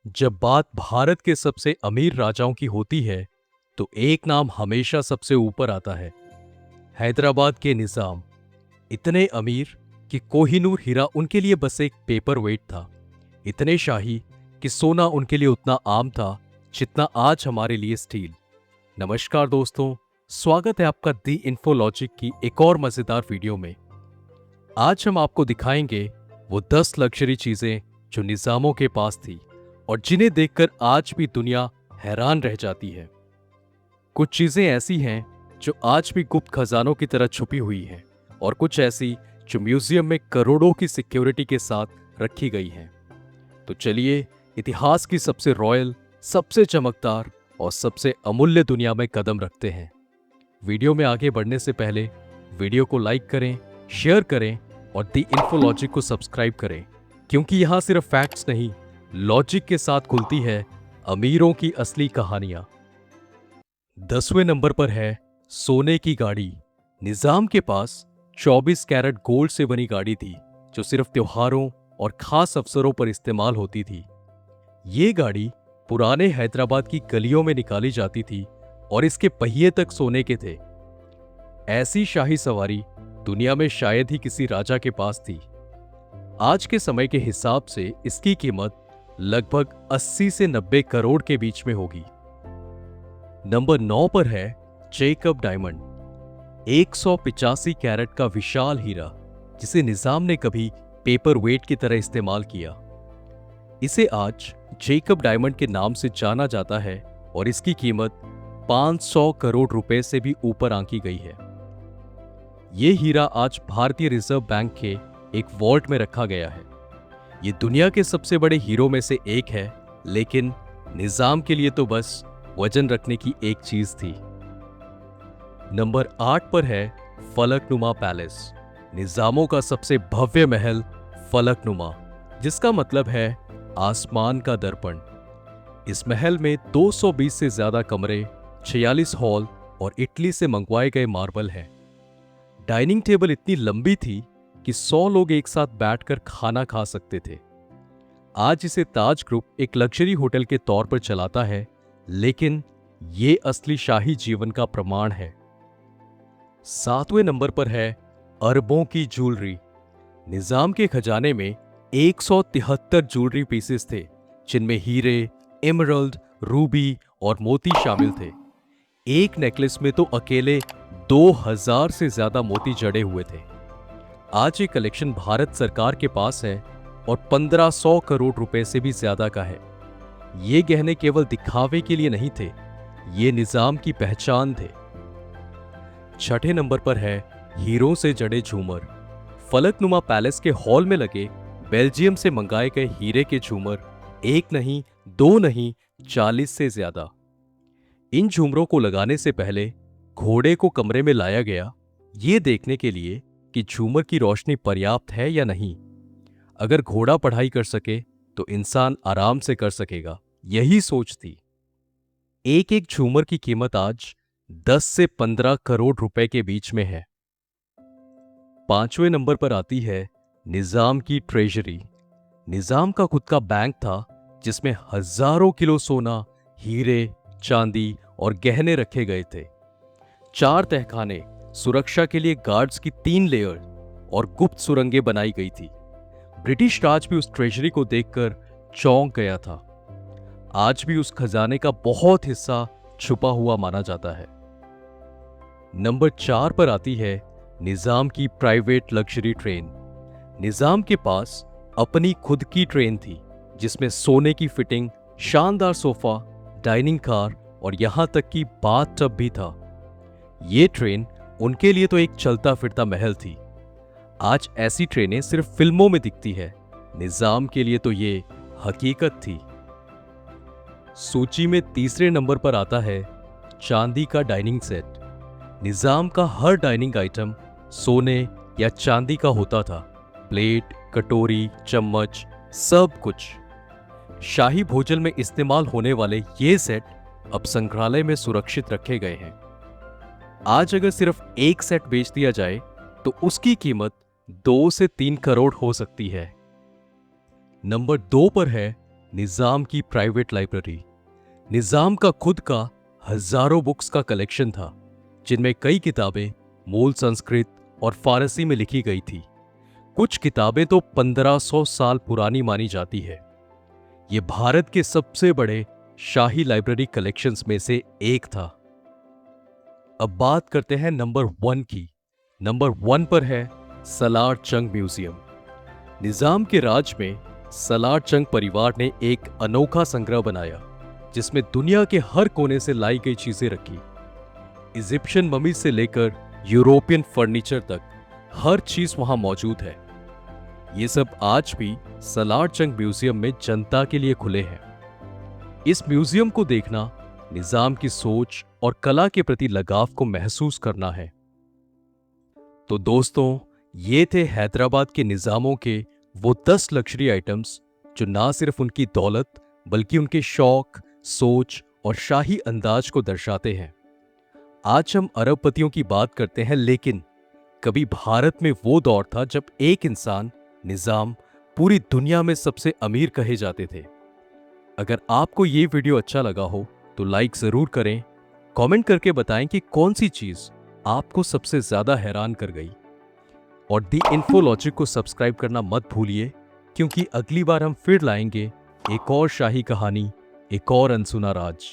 जब बात भारत के सबसे अमीर राजाओं की होती है तो एक नाम हमेशा सबसे ऊपर आता है। हैदराबाद के निजाम इतने अमीर कि कोहिनूर हीरा उनके लिए बस एक पेपर वेट था। इतने शाही कि सोना उनके लिए उतना आम था जितना आज हमारे लिए स्टील। नमस्कार दोस्तों, स्वागत है आपका दी इन्फोलॉजिक की एक और मजेदार वीडियो में। आज हम आपको दिखाएंगे वो 10 लग्जरी चीजें जो निजामों के पास थी और जिन्हें देखकर आज भी दुनिया हैरान रह जाती है। कुछ चीजें ऐसी हैं जो आज भी गुप्त खजानों की तरह छुपी हुई हैं और कुछ ऐसी जो म्यूजियम में करोड़ों की सिक्योरिटी के साथ रखी गई हैं। तो चलिए इतिहास की सबसे रॉयल, सबसे चमकदार और सबसे अमूल्य दुनिया में कदम रखते हैं। वीडियो में आगे बढ़ने से पहले वीडियो को लाइक करें, शेयर करें और दी इन्फोलॉजिक को सब्सक्राइब करें, क्योंकि यहां सिर्फ फैक्ट्स नहीं, लॉजिक के साथ खुलती है अमीरों की असली कहानियां। 10वें नंबर पर है सोने की गाड़ी। निजाम के पास 24 कैरेट गोल्ड से बनी गाड़ी थी जो सिर्फ त्योहारों और खास अवसरों पर इस्तेमाल होती थी। ये गाड़ी पुराने हैदराबाद की गलियों में निकाली जाती थी और इसके पहिए तक सोने के थे। ऐसी शाही सवारी दुनिया में शायद ही किसी राजा के पास थी। आज के समय के हिसाब से इसकी कीमत लगभग 80 से 90 करोड़ के बीच में होगी। नंबर 9 पर है जेकब डायमंड, 185 कैरेट का विशाल हीरा जिसे निजाम ने कभी पेपर वेट की तरह इस्तेमाल किया। इसे आज जेकब डायमंड के नाम से जाना जाता है और इसकी कीमत 500 करोड़ रुपए से भी ऊपर आंकी गई है। यह हीरा आज भारतीय रिजर्व बैंक के एक वॉल्ट में रखा गया है। ये दुनिया के सबसे बड़े हीरो में से एक है, लेकिन निजाम के लिए तो बस वजन रखने की एक चीज थी। नंबर 8 पर है फलकनुमा पैलेस, निजामों का सबसे भव्य महल फलकनुमा, जिसका मतलब है आसमान का दर्पण। इस महल में 220 से ज्यादा कमरे, 46 हॉल और इटली से मंगवाए गए मार्बल हैं। डाइनिंग टेबल इतनी लंबी थी कि 100 लोग एक साथ बैठकर खाना खा सकते थे। आज इसे ताज ग्रुप एक लग्जरी होटल के तौर पर चलाता है, लेकिन ये असली शाही जीवन का प्रमाण है। 7वें नंबर पर है अरबों की ज्वेलरी। निजाम के खजाने में 173 ज्वेलरी पीसेस थे, जिनमें हीरे, एमरल्ड, रूबी और मोती शामिल थे। एक नेकलेस में तो अकेले 2000 से ज्यादा मोती जड़े हुए थे। आज ये कलेक्शन भारत सरकार के पास है और 1500 करोड़ रुपए से भी ज्यादा का है। ये गहने केवल दिखावे के लिए नहीं थे, ये निजाम की पहचान थे। 6ठे नंबर पर है हीरों से जड़े झूमर। फलकनुमा पैलेस के हॉल में लगे बेल्जियम से मंगाए गए हीरे के झूमर एक नहीं, दो नहीं, 40 से ज्यादा। इन झूमरों को लगाने से पहले घोड़े को कमरे में लाया गया, ये देखने के लिए कि झूमर की रोशनी पर्याप्त है या नहीं। अगर घोड़ा पढ़ाई कर सके तो इंसान आराम से कर सकेगा, यही सोच थी। एक एक झूमर की कीमत आज 10 से 15 करोड़ रुपए के बीच में है। 5वें नंबर पर आती है निजाम की ट्रेजरी। निजाम का खुद का बैंक था जिसमें हजारों किलो सोना, हीरे, चांदी और गहने रखे गए थे। 4 तहखाने, सुरक्षा के लिए गार्ड्स की 3 लेयर और गुप्त सुरंगें बनाई गई थी। ब्रिटिश राज भी उस ट्रेजरी को देखकर चौंक गया था। आज भी उस खजाने का बहुत हिस्सा छुपा हुआ माना जाता है। नंबर 4 पर आती है निजाम की प्राइवेट लग्जरी ट्रेन। निजाम के पास अपनी खुद की ट्रेन थी जिसमें सोने की फिटिंग, शानदार सोफा, डाइनिंग कार और यहां तक कि बाथ टब भी था। ये ट्रेन उनके लिए तो एक चलता फिरता महल थी। आज ऐसी ट्रेनें सिर्फ फिल्मों में दिखती है, निजाम के लिए तो ये हकीकत थी। सूची में तीसरे नंबर पर आता है चांदी का डाइनिंग सेट। निजाम का हर डाइनिंग आइटम सोने या चांदी का होता था। प्लेट, कटोरी, चम्मच, सब कुछ। शाही भोजन में इस्तेमाल होने वाले ये सेट अब संग्रहालय में सुरक्षित रखे गए हैं। आज अगर सिर्फ एक सेट बेच दिया जाए तो उसकी कीमत 2 से 3 करोड़ हो सकती है। नंबर 2 पर है निजाम की प्राइवेट लाइब्रेरी। निजाम का खुद का हजारों बुक्स का कलेक्शन था, जिनमें कई किताबें मूल संस्कृत और फारसी में लिखी गई थी। कुछ किताबें तो 1500 साल पुरानी मानी जाती है। ये भारत के सबसे बड़े शाही लाइब्रेरी कलेक्शंस में से एक था। अब बात करते हैं नंबर 1 की। नंबर 1 पर है सलार जंग म्यूजियम। निजाम के राज में सलार जंग परिवार ने एक अनोखा संग्रह बनाया, जिसमें दुनिया के हर कोने से लाई गई चीजें रखी। इजिप्शियन ममी से लेकर यूरोपियन फर्नीचर तक हर चीज वहां मौजूद है। ये सब आज भी सलार जंग म्यूजियम में जनता के लिए खुले हैं। इस म्यूजियम को देखना निजाम की सोच और कला के प्रति लगाव को महसूस करना है। तो दोस्तों, ये थे हैदराबाद के निजामों के वो 10 लग्जरी आइटम्स जो ना सिर्फ उनकी दौलत बल्कि उनके शौक, सोच और शाही अंदाज को दर्शाते हैं। आज हम अरबपतियों की बात करते हैं, लेकिन कभी भारत में वो दौर था जब एक इंसान, निजाम, पूरी दुनिया में सबसे अमीर कहे जाते थे। अगर आपको ये वीडियो अच्छा लगा हो तो लाइक जरूर करें। कमेंट करके बताएं कि कौन सी चीज आपको सबसे ज्यादा हैरान कर गई। और दी इन्फोलॉजिक को सब्सक्राइब करना मत भूलिए, क्योंकि अगली बार हम फिर लाएंगे एक और शाही कहानी, एक और अनसुना राज।